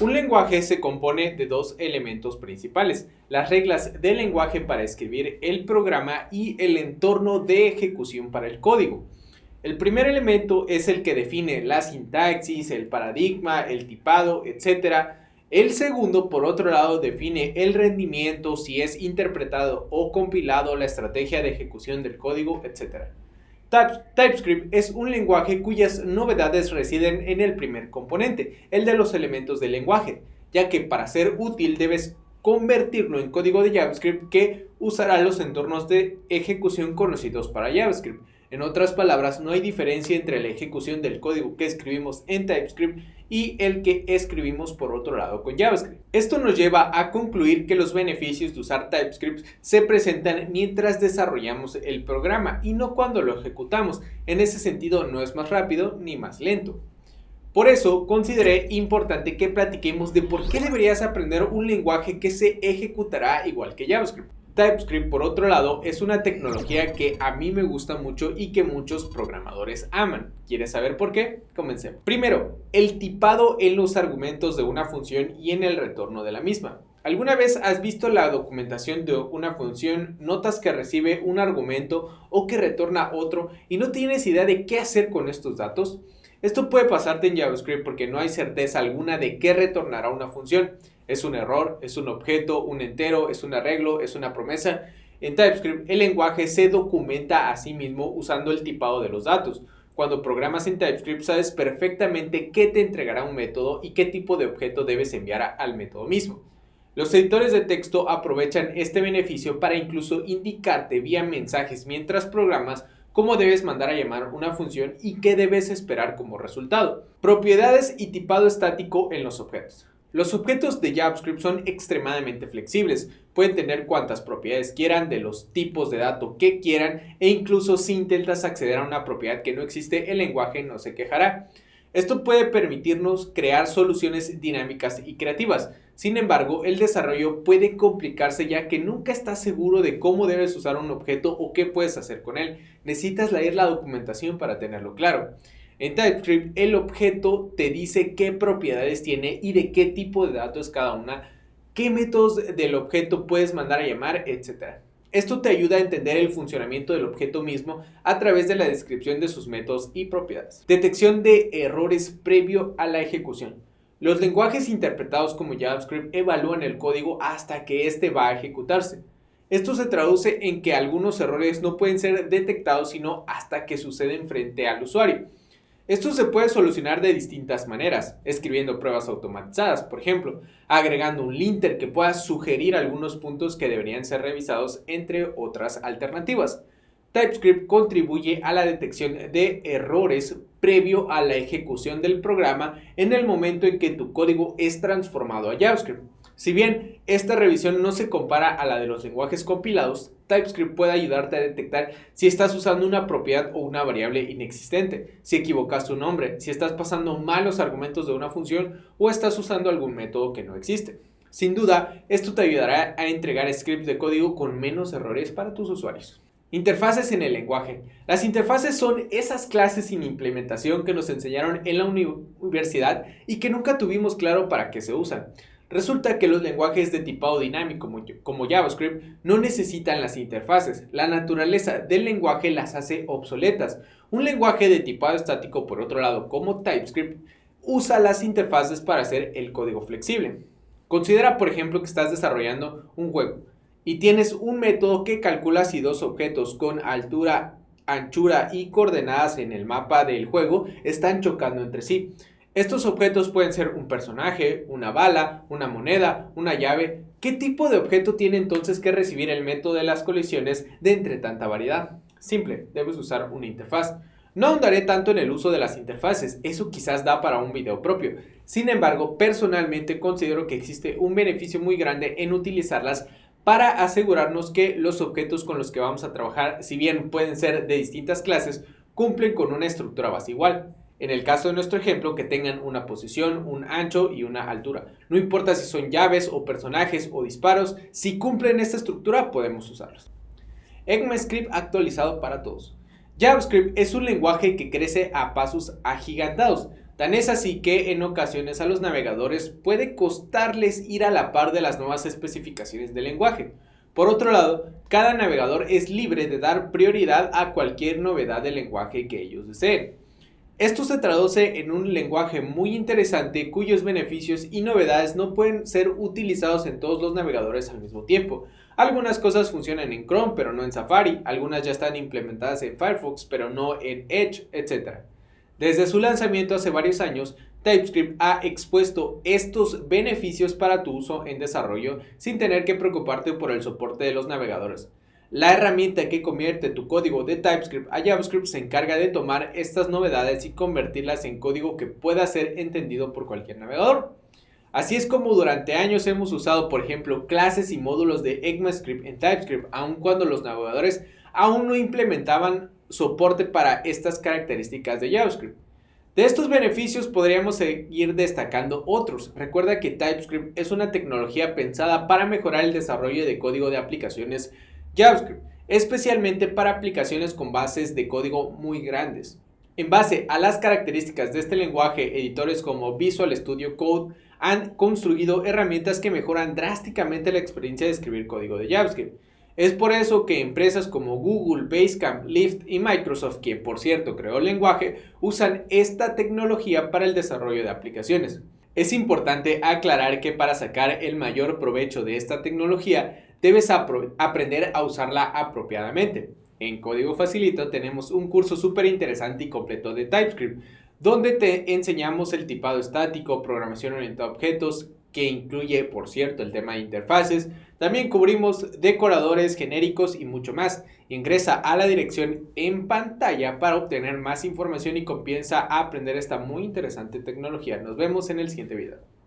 Un lenguaje se compone de dos elementos principales: las reglas del lenguaje para escribir el programa y el entorno de ejecución para el código. El primer elemento es el que define la sintaxis, el paradigma, el tipado, etc. El segundo, por otro lado, define el rendimiento, si es interpretado o compilado, la estrategia de ejecución del código, etc. TypeScript es un lenguaje cuyas novedades residen en el primer componente, el de los elementos del lenguaje, ya que para ser útil debes convertirlo en código de JavaScript que usará los entornos de ejecución conocidos para JavaScript. En otras palabras, no hay diferencia entre la ejecución del código que escribimos en TypeScript y el que escribimos por otro lado con JavaScript. Esto nos lleva a concluir que los beneficios de usar TypeScript se presentan mientras desarrollamos el programa y no cuando lo ejecutamos. En ese sentido, no es más rápido ni más lento. Por eso consideré importante que platiquemos de por qué deberías aprender un lenguaje que se ejecutará igual que JavaScript. TypeScript, por otro lado, es una tecnología que a mí me gusta mucho y que muchos programadores aman. ¿Quieres saber por qué? Comencemos. Primero, el tipado en los argumentos de una función y en el retorno de la misma. ¿Alguna vez has visto la documentación de una función, notas que recibe un argumento o que retorna otro y no tienes idea de qué hacer con estos datos? Esto puede pasarte en JavaScript porque no hay certeza alguna de qué retornará una función. ¿Es un error? ¿Es un objeto? ¿Un entero? ¿Es un arreglo? ¿Es una promesa? En TypeScript, el lenguaje se documenta a sí mismo usando el tipado de los datos. Cuando programas en TypeScript, sabes perfectamente qué te entregará un método y qué tipo de objeto debes enviar al método mismo. Los editores de texto aprovechan este beneficio para incluso indicarte vía mensajes mientras programas cómo debes mandar a llamar una función y qué debes esperar como resultado. Propiedades y tipado estático en los objetos. Los objetos de JavaScript son extremadamente flexibles, pueden tener cuantas propiedades quieran, de los tipos de datos que quieran, e incluso si intentas acceder a una propiedad que no existe, el lenguaje no se quejará. Esto puede permitirnos crear soluciones dinámicas y creativas. Sin embargo, el desarrollo puede complicarse ya que nunca estás seguro de cómo debes usar un objeto o qué puedes hacer con él. Necesitas leer la documentación para tenerlo claro. En TypeScript, el objeto te dice qué propiedades tiene y de qué tipo de datos es cada una, qué métodos del objeto puedes mandar a llamar, etc. Esto te ayuda a entender el funcionamiento del objeto mismo a través de la descripción de sus métodos y propiedades. Detección de errores previo a la ejecución. Los lenguajes interpretados como JavaScript evalúan el código hasta que éste va a ejecutarse. Esto se traduce en que algunos errores no pueden ser detectados sino hasta que suceden frente al usuario. Esto se puede solucionar de distintas maneras, escribiendo pruebas automatizadas, por ejemplo, agregando un linter que pueda sugerir algunos puntos que deberían ser revisados, entre otras alternativas. TypeScript contribuye a la detección de errores previo a la ejecución del programa en el momento en que tu código es transformado a JavaScript. Si bien esta revisión no se compara a la de los lenguajes compilados, TypeScript puede ayudarte a detectar si estás usando una propiedad o una variable inexistente, si equivocaste un nombre, si estás pasando mal los argumentos de una función o estás usando algún método que no existe. Sin duda, esto te ayudará a entregar scripts de código con menos errores para tus usuarios. Interfaces en el lenguaje. Las interfaces son esas clases sin implementación que nos enseñaron en la universidad y que nunca tuvimos claro para qué se usan. Resulta que los lenguajes de tipado dinámico como JavaScript no necesitan las interfaces. La naturaleza del lenguaje las hace obsoletas. Un lenguaje de tipado estático, por otro lado, como TypeScript, usa las interfaces para hacer el código flexible. Considera, por ejemplo, que estás desarrollando un juego y tienes un método que calcula si dos objetos con altura, anchura y coordenadas en el mapa del juego están chocando entre sí. Estos objetos pueden ser un personaje, una bala, una moneda, una llave. ¿Qué tipo de objeto tiene entonces que recibir el método de las colisiones de entre tanta variedad? Simple, debes usar una interfaz. No ahondaré tanto en el uso de las interfaces, eso quizás da para un video propio. Sin embargo, personalmente considero que existe un beneficio muy grande en utilizarlas para asegurarnos que los objetos con los que vamos a trabajar, si bien pueden ser de distintas clases, cumplen con una estructura base igual. En el caso de nuestro ejemplo, que tengan una posición, un ancho y una altura. No importa si son llaves o personajes o disparos, si cumplen esta estructura podemos usarlos. ECMAScript actualizado para todos. JavaScript es un lenguaje que crece a pasos agigantados. Tan es así que en ocasiones a los navegadores puede costarles ir a la par de las nuevas especificaciones del lenguaje. Por otro lado, cada navegador es libre de dar prioridad a cualquier novedad del lenguaje que ellos deseen. Esto se traduce en un lenguaje muy interesante cuyos beneficios y novedades no pueden ser utilizados en todos los navegadores al mismo tiempo. Algunas cosas funcionan en Chrome pero no en Safari, algunas ya están implementadas en Firefox pero no en Edge, etc. Desde su lanzamiento hace varios años, TypeScript ha expuesto estos beneficios para tu uso en desarrollo sin tener que preocuparte por el soporte de los navegadores. La herramienta que convierte tu código de TypeScript a JavaScript se encarga de tomar estas novedades y convertirlas en código que pueda ser entendido por cualquier navegador. Así es como durante años hemos usado, por ejemplo, clases y módulos de ECMAScript en TypeScript, aun cuando los navegadores aún no implementaban soporte para estas características de JavaScript. De estos beneficios podríamos seguir destacando otros. Recuerda que TypeScript es una tecnología pensada para mejorar el desarrollo de código de aplicaciones JavaScript, especialmente para aplicaciones con bases de código muy grandes. En base a las características de este lenguaje, editores como Visual Studio Code han construido herramientas que mejoran drásticamente la experiencia de escribir código de JavaScript. Es por eso que empresas como Google, Basecamp, Lyft y Microsoft, quien por cierto creó el lenguaje, usan esta tecnología para el desarrollo de aplicaciones. Es importante aclarar que para sacar el mayor provecho de esta tecnología, debes aprender a usarla apropiadamente. En Código Facilito tenemos un curso súper interesante y completo de TypeScript, donde te enseñamos el tipado estático, programación orientada a objetos, que incluye, por cierto, el tema de interfaces. También cubrimos decoradores genéricos y mucho más. Ingresa a la dirección en pantalla para obtener más información y comienza a aprender esta muy interesante tecnología. Nos vemos en el siguiente video.